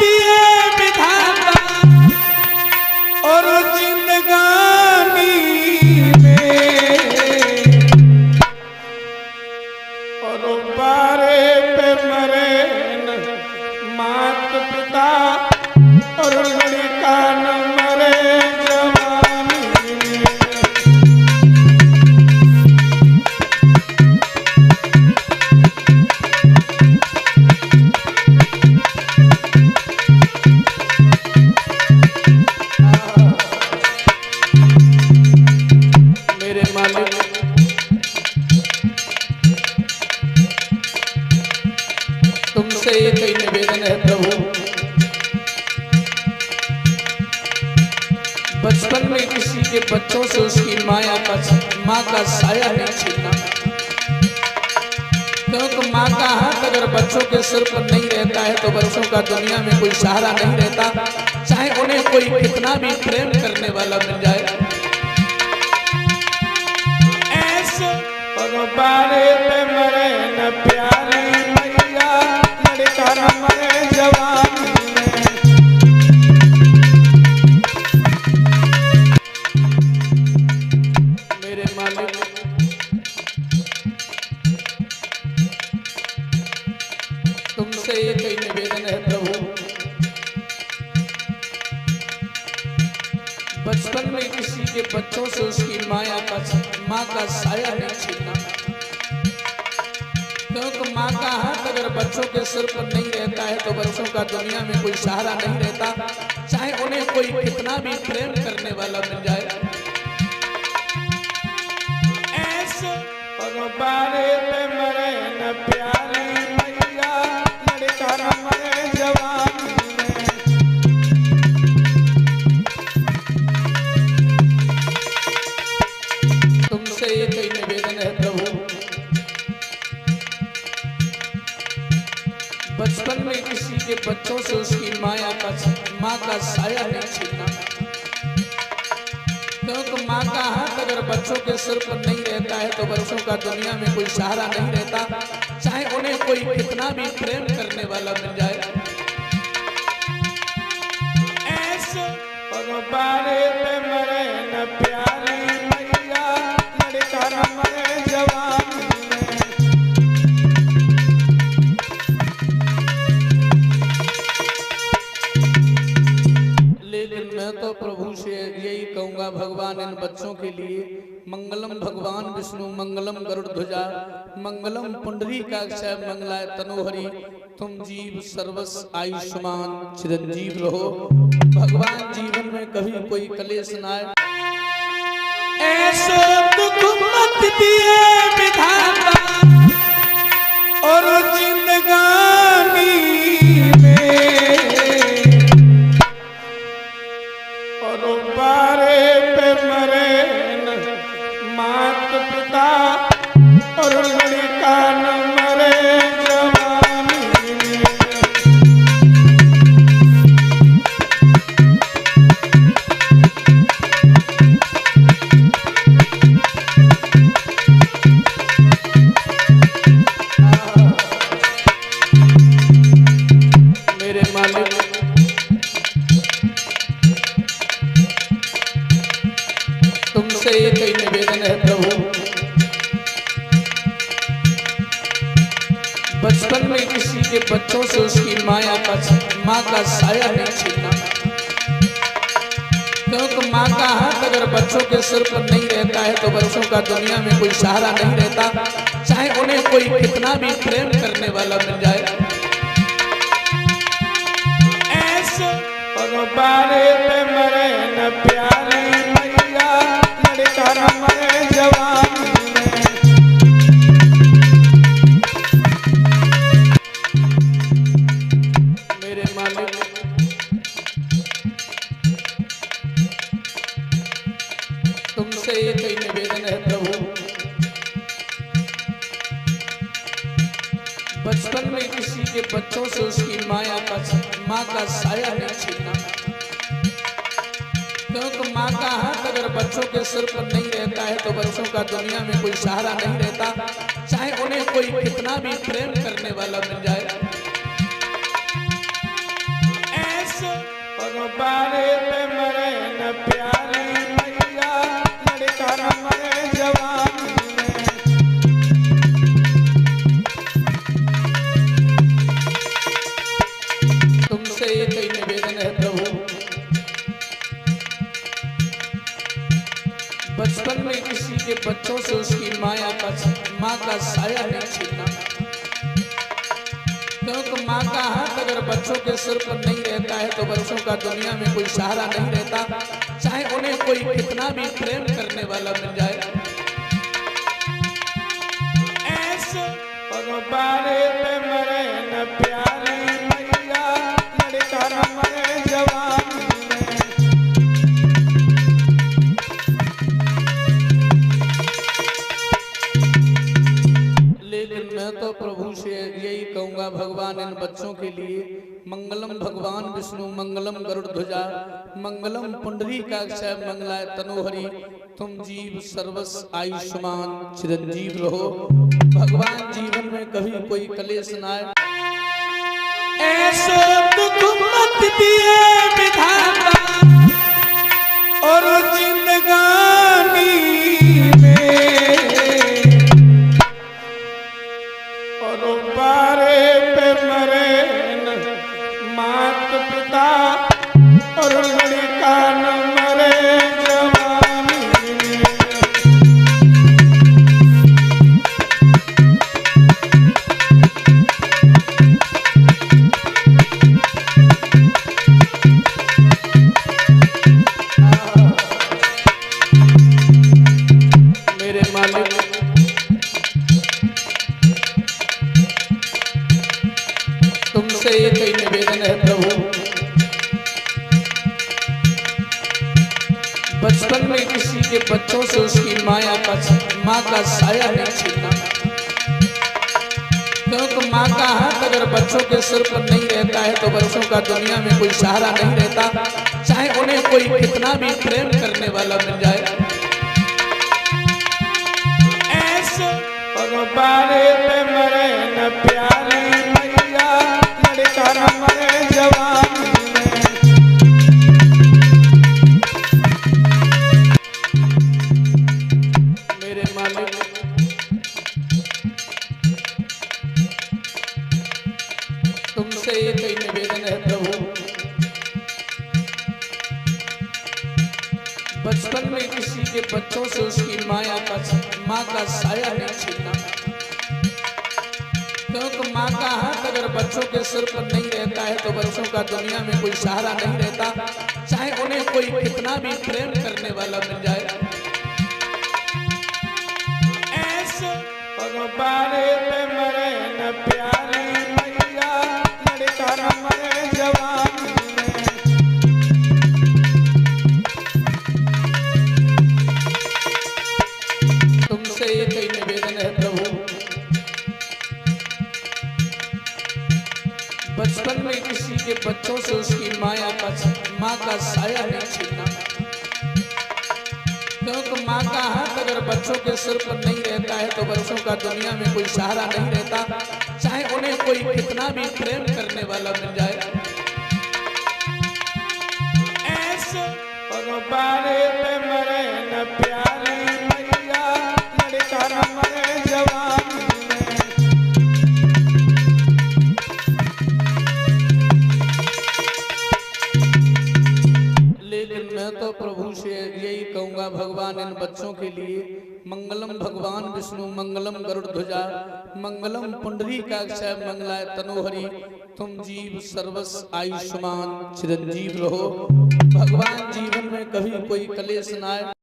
दिए विधाता और जिंदगानी में और बारे पे मरे न मात पिता और लड़का न मरे जवानी में। तुमसे एक ही निवेदन है प्रभु, बचपन में किसी के बच्चों से उसकी माँ का साया नहीं छीनना, क्योंकि माँ का हाथ अगर बच्चों के सिर पर नहीं रहता है तो बच्चों का दुनिया में कोई सहारा नहीं रहता, चाहे उन्हें कोई कितना भी प्रेम करने वाला मिल जाए। ऐसे और बारे पे मरे न प्यारी मैया, लड़का न मरे जवानी में। मेरे मालिक तुमसे एक ही निवेदन है प्रभु, बचपन में किसी के बच्चों से उसकी माँ का साया नहीं छीनना, क्योंकि माँ का हाथ अगर बच्चों के सिर पर नहीं रहता है तो बच्चों का दुनिया में कोई सहारा नहीं रहता, चाहे उन्हें कोई कितना भी प्रेम करने वाला मिल जाए। ऐसे और बारे पे मरे न प्यारी मैया, लड़का न मरे जवानी में। तुमसे एक ही निवेदन है प्रभु, बचपन में किसी के बच्चों से उसकी माँ का साया नहीं छीनना, क्योंकि माँ का हाथ अगर बच्चों के सिर पर नहीं रहता है तो बच्चों का दुनिया में कोई सहारा नहीं रहता, चाहे उन्हें कोई कितना भी प्रेम करने वाला मिल जाए। ऐसे और बारे पे मरे न प्यारी मैया, लड़का न मरे जवानी में। लेकिन मैं तो प्रभु से यही कहूंगा, भगवान इन बच्चों के लिए मंगलम भगवान विष्णु मंगलम गरुड़ ध्वजा मंगलम पुंडरीकाक्षाय मंगलाय तनोहरि, तुम जीव सर्वस आयुष्मान चिरंजीव रहो। भगवान जीवन में कभी कोई कलेश ना आए, ऐसो दुख मत दिए विधाता और जिंदगानी में और बारे पे मरे न मात पिता और लड़का न मरे जवानी में। मेरे मालिक तुमसे एक ही निवेदन है प्रभु, बचपन में किसी के बच्चों से उसकी माँ का साया नहीं छीनना, क्योंकि माँ का हाथ अगर बच्चों के सिर पर नहीं रहता है तो बच्चों का दुनिया में कोई सहारा नहीं रहता, चाहे उन्हें कोई कितना भी प्रेम करने वाला मिल जाए। ऐसे और बारे पे मरे न प्यारी मैया, लड़का न मरे जवानी में। मेरे मालिक तुमसे एक ही निवेदन है प्रभु, बचपन में किसी के बच्चों से उसकी माँ का साया नहीं छीनना, क्योंकि माँ का हाथ अगर बच्चों के सिर पर नहीं रहता है तो बच्चों का दुनिया में कोई सहारा नहीं रहता, चाहे उन्हें कोई कितना भी प्रेम करने वाला मिल जाए। से उसकी माँ का साया नहीं छीनना। क्योंकि माँ का हाथ अगर बच्चों के सिर पर नहीं रहता है तो बच्चों का दुनिया में कोई सहारा नहीं रहता, चाहे उन्हें कोई कितना भी प्रेम करने वाला मिल जाए। ऐसे बारे पे मरे न प्यारी मैया, लड़का न मरे जवानी में। लेकिन मैं तो प्रभु से यही कहूंगा, भगवान इन बच्चों के लिए मंगलम भगवान विष्णु मंगलम गरुड़ ध्वजा मंगलम पुंडरीकाक्ष मंगलाय तनोहरि, तुम जीव सर्वस आयुष्मान चिरंजीव रहो। भगवान जीवन में कभी कोई कलेश न आए। ऐसो दुख मत दिए विधाता और जिंदगानी में, और बारे पे मरे न मात पिता और लड़का न मरे जवानी में। मेरे मालिक तुमसे एक ही निवेदन है प्रभु, बचपन में किसी के बच्चों से उसकी माँ का साया नहीं छीनना। क्योंकि माँ का हाथ अगर बच्चों के सिर पर नहीं रहता है तो बच्चों का दुनिया में कोई सहारा नहीं रहता, चाहे उन्हें कोई कितना भी प्रेम करने वाला मिल जाए। ऐसे बारे पे मरे न प्यारी मैया, लड़का न मरे जवानी में। मेरे मालिक तुमसे एक ही निवेदन है प्रभु, बचपन में किसी के बच्चों से उसकी माँ का साया नहीं छीनना। क्योंकि माँ का हाथ अगर बच्चों के सिर पर नहीं रहता है तो बच्चों का दुनिया में कोई सहारा नहीं रहता, चाहे उन्हें कोई कितना भी प्रेम करने वाला मिल जाए। ऐसे बारे पे मरे न प्यारी मैया, लड़का न मरे जवानी में। तुमसे एक ही निवेदन है प्रभु, बचपन में किसी के बच्चों से उसकी माँ का साया नहीं छीनना। क्योंकि माँ का हाथ अगर बच्चों के सिर पर नहीं रहता है तो बच्चों का दुनिया में कोई सहारा नहीं रहता, चाहे उन्हें कोई कितना भी प्रेम करने वाला मिल जाए। ऐसे बारे पे मरे न प्यारी मैया, लड़का न मरे जवानी में। लेकिन मैं तो प्रभु से यही कहूंगा, भगवान इन बच्चों के लिए मंगलम भगवान विष्णु मंगलम गरुड़ ध्वजा मंगलम पुंडरीकाक्ष मंगलाय तनोहरि, तुम जीव सर्वस आयुष्मान चिरंजीव रहो। भगवान जीवन में कभी कोई कलेश न आए।